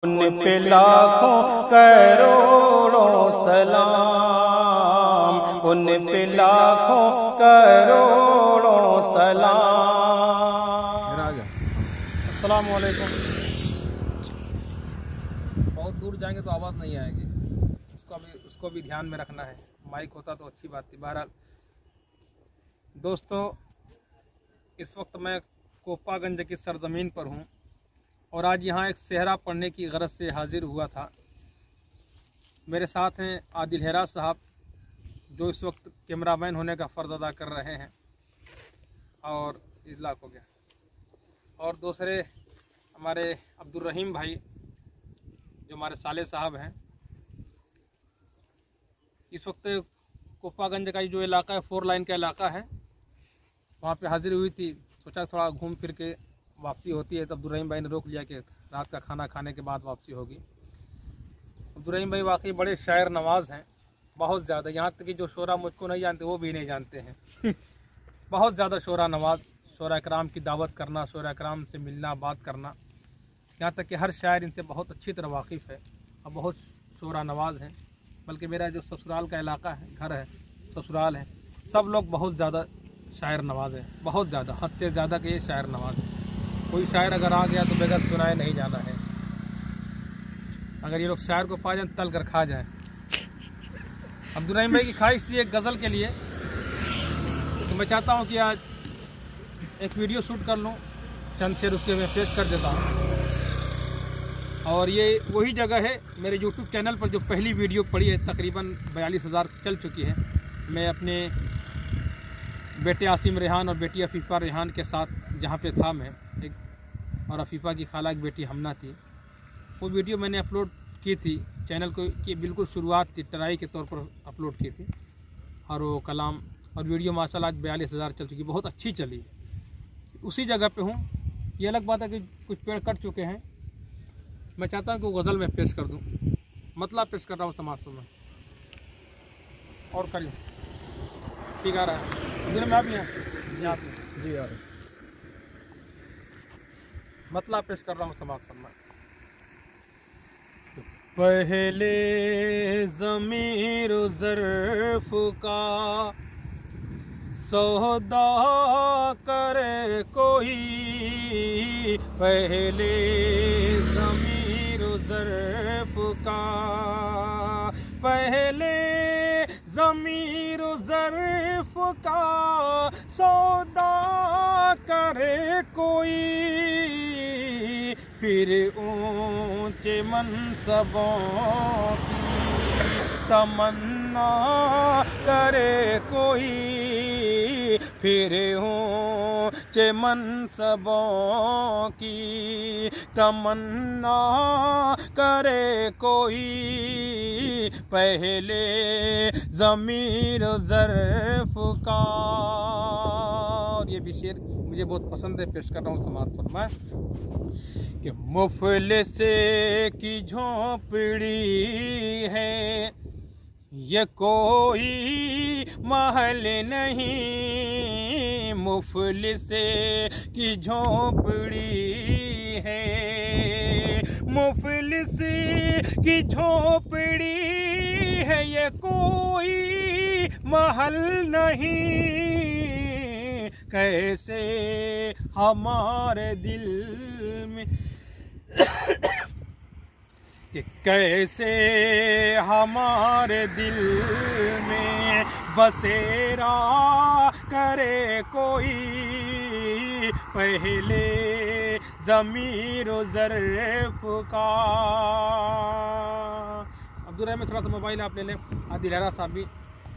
उन पे लाखों करोड़ों सलाम, उन पे लाखों करोड़ों सलाम। अस्सलाम वालेकुम। बहुत दूर जाएंगे तो आवाज़ नहीं आएगी, उसको भी ध्यान में रखना है। माइक होता तो अच्छी बात थी। बहरहाल दोस्तों, इस वक्त मैं कोपागंज की सरजमीन पर हूँ और आज यहाँ एक सेहरा पढ़ने की गरज से हाजिर हुआ था। मेरे साथ हैं आदिल हेरा साहब, जो इस वक्त कैमरामैन होने का फ़र्ज़ अदा कर रहे हैं, और इजलाक हो गया। और दूसरे हमारे अब्दुल रहीम भाई, जो हमारे साले साहब हैं। इस वक्त कोपागंज का जो इलाका है, 4 लाइन का इलाका है, वहाँ पे हाजिर हुई थी। सोचा थोड़ा घूम फिर के वापसी होती है, तो अब्दुल रहीम भाई ने रोक लिया कि रात का खाना खाने के बाद वापसी होगी। अब्दुल रहीम भाई वाकई बड़े शायर नवाज़ हैं, बहुत ज़्यादा। यहाँ तक कि जो शोरा मुझको नहीं जानते वो भी नहीं जानते हैं। बहुत ज़्यादा शोरा नवाज़, शोरा कराम की दावत करना, शोरा कराम से मिलना, बात करना, यहाँ तक कि हर शायर इनसे बहुत अच्छी तरह वाकिफ़ है और बहुत शोरा नवाज़ हैं। बल्कि मेरा जो ससुराल का इलाका है, घर है, ससुराल है, सब लोग बहुत ज़्यादा शायर नवाज़ है, बहुत ज़्यादा, हद से ज़्यादा कि ये शायर नवाज़ है। कोई शायर अगर आ गया तो बगैर सुनाए नहीं जाना है। अगर ये लोग शायर को पा जाए तल कर खा जाएँ। अब्दुल रहीम भाई की ख्वाहिश थी एक गज़ल के लिए, तो मैं चाहता हूँ कि आज एक वीडियो शूट कर लूँ, चंद शेर उसके मैं पेश कर देता हूँ। और ये वही जगह है मेरे YouTube चैनल पर जो पहली वीडियो पड़ी है, तकरीबन 42,000 चल चुकी है। मैं अपने बेटे आसिम रेहान और बेटी अफीफ़ा रेहान के साथ जहाँ पे था मैं, एक और अफीफ़ा की खाला एक बेटी हमना थी। वो वीडियो मैंने अपलोड की थी चैनल को, की बिल्कुल शुरुआत थी, ट्राई के तौर पर अपलोड की थी। और वो कलाम और वीडियो माशाल्लाह आज 42,000 चल चुकी, बहुत अच्छी चली। उसी जगह पे हूँ। ये अलग बात है कि कुछ पेड़ कट चुके हैं। मैं चाहता हूँ कि वो गज़ल में पेश कर दूँ, मतलब पेश कर रहा हूँ समाज में। और करिए, ठीक आ रहा है दिन में आप हैं जी आ रहे, मतलब पेश कर रहा हूँ समाज में। पहले ज़मीर ज़र्फ़ का सौदा करे कोई, पहले ज़मीर ज़र्फ़ का, पहले ज़मीर ज़र्फ़ का सौदा करे कोई, फिर ऊंचे मनसबों की तमन्ना करे कोई, फिर ऊंचे मनसबों की तमन्ना करे कोई, पहले ज़मीर ज़र्फ़ का। और ये भी शेर मुझे बहुत पसंद है, पेश कर रहा हूँ समाज फरमाए कि मुफ़लिस की झोंपड़ी है ये कोई महल नहीं, मुफ़लिस की झोंपड़ी है, मुफ़लिस की झोंपड़ी है ये कोई महल नहीं, कैसे हमारे दिल में कि कैसे हमारे दिल में बसेरा करे कोई, पहले ज़मीर ज़र्फ़ का। अब्दुल रहीम में थोड़ा सा मोबाइल आप ले लें। आदिल हेरा साहब भी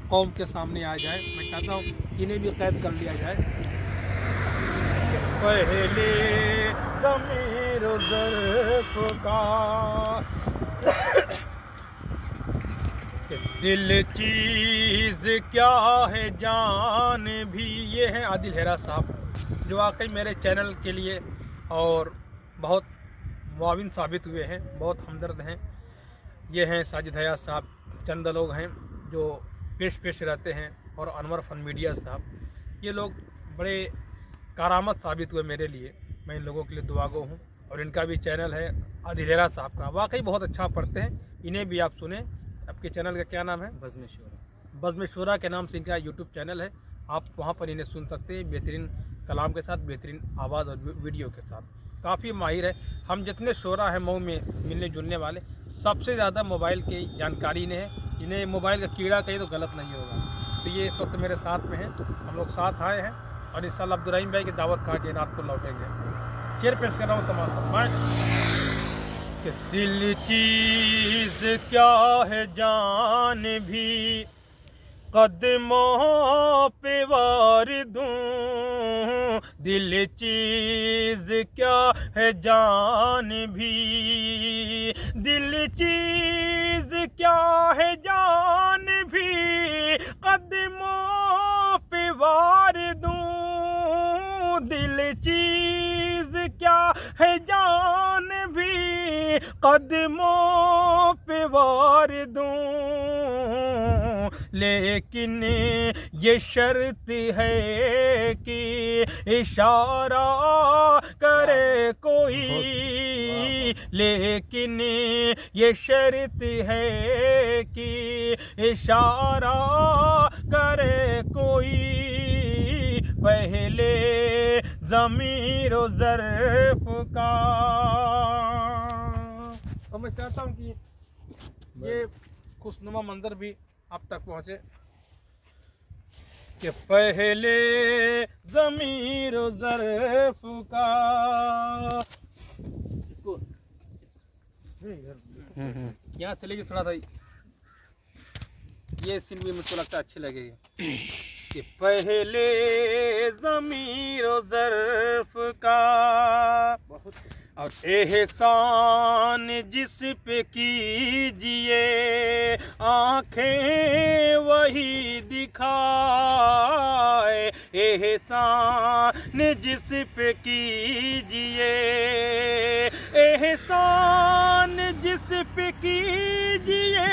कौम के सामने आ जाए, मैं चाहता हूँ इन्हें भी कैद कर लिया जाए। पहले ज़मीर ज़र्फ़ का दिल चीज़ क्या है जान भी। ये है आदिल हेरा साहब, जो वाकई मेरे चैनल के लिए और बहुत मुआविन साबित हुए हैं, बहुत हमदर्द हैं। ये हैं साजिद हयात साहब, चंद लोग हैं जो पेश रहते हैं, और अनवर फन मीडिया साहब। ये लोग बड़े करामत साबित हुए मेरे लिए। मैं इन लोगों के लिए दुआगो हूँ। और इनका भी चैनल है अदिलेरा साहब का, वाकई बहुत अच्छा पढ़ते हैं, इन्हें भी आप सुने। आपके चैनल का क्या नाम है? बज़्म शूरा के नाम से इनका यूट्यूब चैनल है, आप वहाँ पर इन्हें सुन सकते हैं, बेहतरीन कलाम के साथ, बेहतरीन आवाज़ और वीडियो के साथ, काफ़ी माहिर है। हम जितने शोरा हैं मऊ में मिलने जुलने वाले, सबसे ज़्यादा मोबाइल की जानकारी इन्हें है। इन्हें मोबाइल का कीड़ा कहीं तो गलत नहीं होगा। तो ये इस वक्त मेरे साथ में हैं, हम लोग साथ आए हैं और इंशाअल्लाह अब्दुर्रहीम भाई की दावत खा के रात को लौटेंगे। शेर पेश कर रहा हूँ समाज मैं कि दिल चीज़ क्या है जान भी कदमों पे वार दूं, दिल चीज़ क्या है जान भी, दिल चीज़ क्या है जान भी कदमों पे वार दूं, दिल चीज़ क्या है जान भी कदमों पे वार दूं, लेकिन ये शर्त है कि इशारा करे कोई, लेकिन ये शर्त है कि इशारा करे कोई, पहले ज़मीर व ज़र्फ़ का। तो मैं चाहता हूँ कि ये खुशनुमा मंजर भी आप तक पहुँचे कि पहले ज़मीर व ज़र्फ़ का। इसको यहाँ से लीजिए थोड़ा सा, ये सीन भी मुझको लगता है अच्छी लगेगी कि पहले ज़मीर व ज़र्फ़ का और एहसान जिस पे कीजिए आँखें वही दिखाए, एहसान जिस पे कीजिए, एहसान जिस पे कीजिए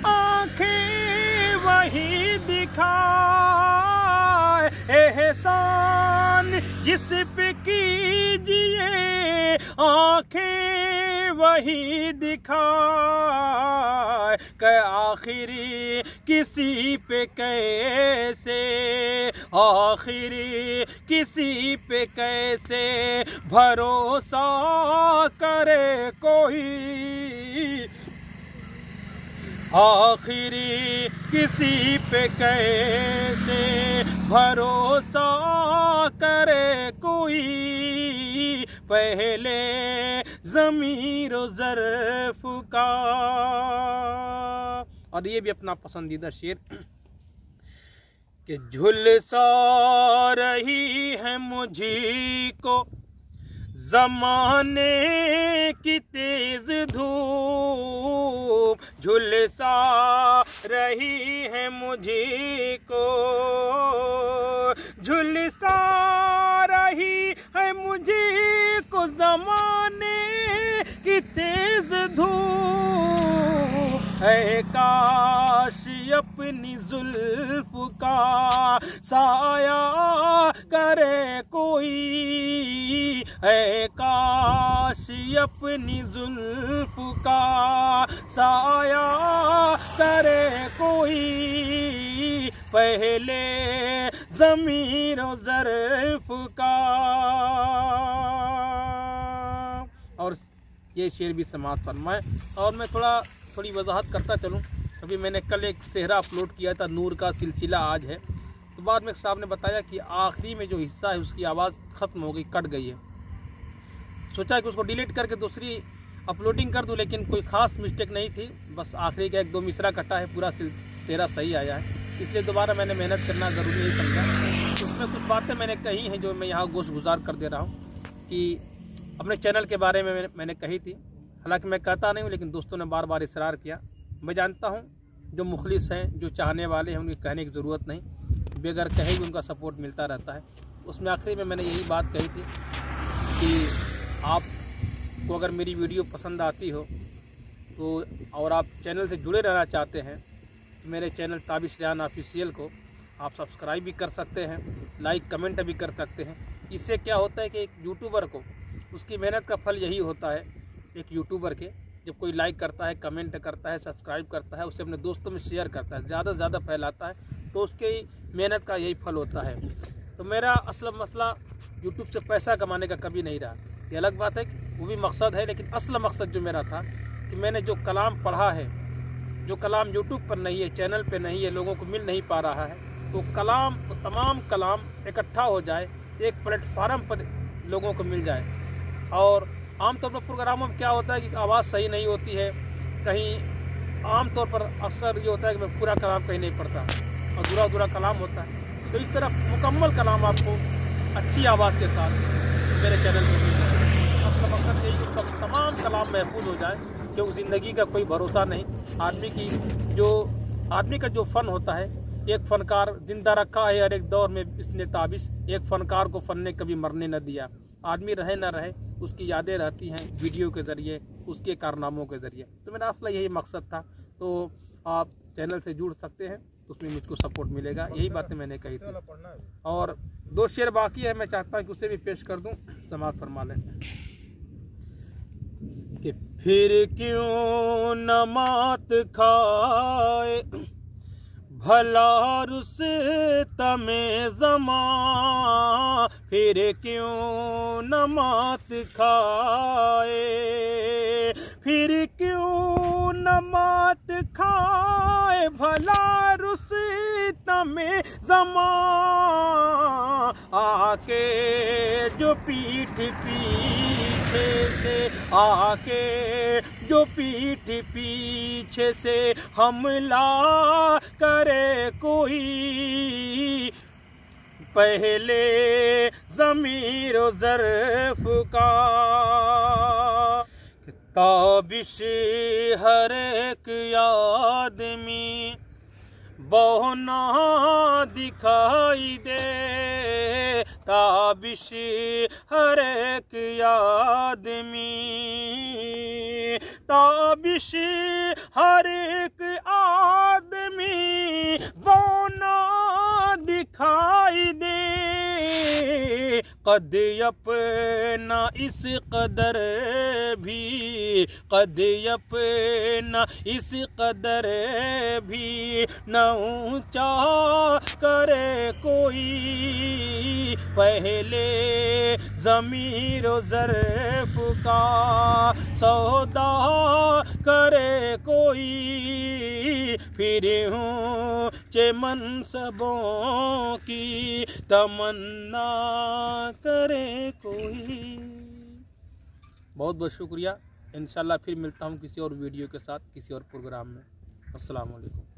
आँखें वही दिखाए, एहसान जिस पे कीजिए आँखें वही दिखाए, कि आखिरी किसी पे कैसे, आखिरी किसी पे कैसे भरोसा करे कोई, आखिरी किसी पे कैसे भरोसा करे कोई, पहले ज़मीर व ज़र्फ़ का। और ये भी अपना पसंदीदा शेर कि झुलसा रही है मुझको ज़माने की तेज़ धूप, झुलसा रही है मुझको, झुलसा रही है मुझको ज़माने की तेज़ धूप, है काश अपनी जुल्फ का साया करे कोई, है काश अपनी जुल्फ का साया करे कोई, पहले ज़मीर व ज़र्फ़ का। और ये शेर भी समाप्त फरमाए। और मैं थोड़ी वजाहत करता चलूँ। अभी मैंने कल एक सेहरा अपलोड किया था, नूर का सिलसिला आज है, तो बाद में साहब ने बताया कि आखिरी में जो हिस्सा है उसकी आवाज़ ख़त्म हो गई, कट गई है। सोचा कि उसको डिलीट करके दूसरी अपलोडिंग कर दूं, लेकिन कोई ख़ास मिस्टेक नहीं थी, बस आखिरी का 1-2 मिसरा कटा है, पूरा सेहरा सही आया है, इसलिए दोबारा मैंने मेहनत करना ज़रूरी नहीं समझा। उसमें कुछ बातें मैंने कही हैं जो मैं यहाँ गोश गुजार कर दे रहा हूँ कि अपने चैनल के बारे में मैंने कही थी। हालांकि मैं कहता नहीं हूँ, लेकिन दोस्तों ने बार बार इसरार किया। मैं जानता हूँ जो मुखलिस हैं, जो चाहने वाले हैं, उनकी कहने की ज़रूरत नहीं, बगैर कहे भी उनका सपोर्ट मिलता रहता है। उसमें आखिरी में मैंने यही बात कही थी कि आपको अगर मेरी वीडियो पसंद आती हो तो, और आप चैनल से जुड़े रहना चाहते हैं, तो मेरे चैनल ताबिश रेहान ऑफिशियल को आप सब्सक्राइब भी कर सकते हैं, लाइक कमेंट भी कर सकते हैं। इससे क्या होता है कि एक यूट्यूबर को उसकी मेहनत का फल यही होता है एक यूट्यूबर के, जब कोई लाइक करता है, कमेंट करता है, सब्सक्राइब करता है, उसे अपने दोस्तों में शेयर करता है, ज़्यादा से ज़्यादा फैलाता है, तो उसके मेहनत का यही फल होता है। तो मेरा असल मसला यूट्यूब से पैसा कमाने का कभी नहीं रहा। ये अलग बात है कि वो भी मकसद है, लेकिन असल मकसद जो मेरा था कि मैंने जो कलाम पढ़ा है, जो कलाम यूट्यूब पर नहीं है, चैनल पर नहीं है, लोगों को मिल नहीं पा रहा है, तो कलाम, तो तमाम कलाम इकट्ठा हो जाए, एक प्लेटफार्म पर लोगों को मिल जाए। और आमतौर पर प्रोग्रामों में क्या होता है कि आवाज़ सही नहीं होती है, कहीं आमतौर पर अक्सर ये होता है कि मैं पूरा कलाम कहीं नहीं पढ़ता और अधूरा कलाम होता है। तो इस तरह मुकम्मल कलाम आपको अच्छी आवाज़ के साथ मेरे चैनल पर मिल जाए। अपना मकसद यही कि तमाम कलाम महफूज हो जाए, क्योंकि ज़िंदगी का कोई भरोसा नहीं। आदमी का जो फ़न होता है, एक फ़नकार जिंदा रखा है हर एक दौर में इसने ताबिश, एक फ़नकार को फ़न ने कभी मरने न दिया। आदमी रहे ना रहे, उसकी यादें रहती हैं वीडियो के ज़रिए, उसके कारनामों के ज़रिए। तो मेरा असला यही मकसद था। तो आप चैनल से जुड़ सकते हैं, तो उसमें मुझको सपोर्ट मिलेगा। यही बातें मैंने कही थी। और 2 शेर बाकी है, मैं चाहता हूँ कि उसे भी पेश कर दूँ, समाप्त फरमा लें कि फिर क्यों न मात खाए भला रुस्तम ज़मां, फिर क्यों न मात खाए, फिर क्यों न मात खाए भला रुस्तम ज़मां, आके जो पीठ पीछे से, आके जो पीठ पीछे से हमला करे कोई, पहले ज़मीर व ज़र्फ़ का ताबिश हर एक आदमी बहुना दिखाई दे, ताबिश हर एक आदमी, ताबिश हर एक आदमी बहुना दिखाई दे, कद अपना इस कदर भी, कद अपना इस कदर भी न ऊंचा करे कोई, पहले ज़मीर व ज़र्फ़ का सौदा करे कोई, फिर ऊंचे मनसबों की तमन्ना करे कोई। बहुत बहुत शुक्रिया। इंशाल्लाह फिर मिलता हूँ किसी और वीडियो के साथ, किसी और प्रोग्राम में। अस्सलाम वालेकुम।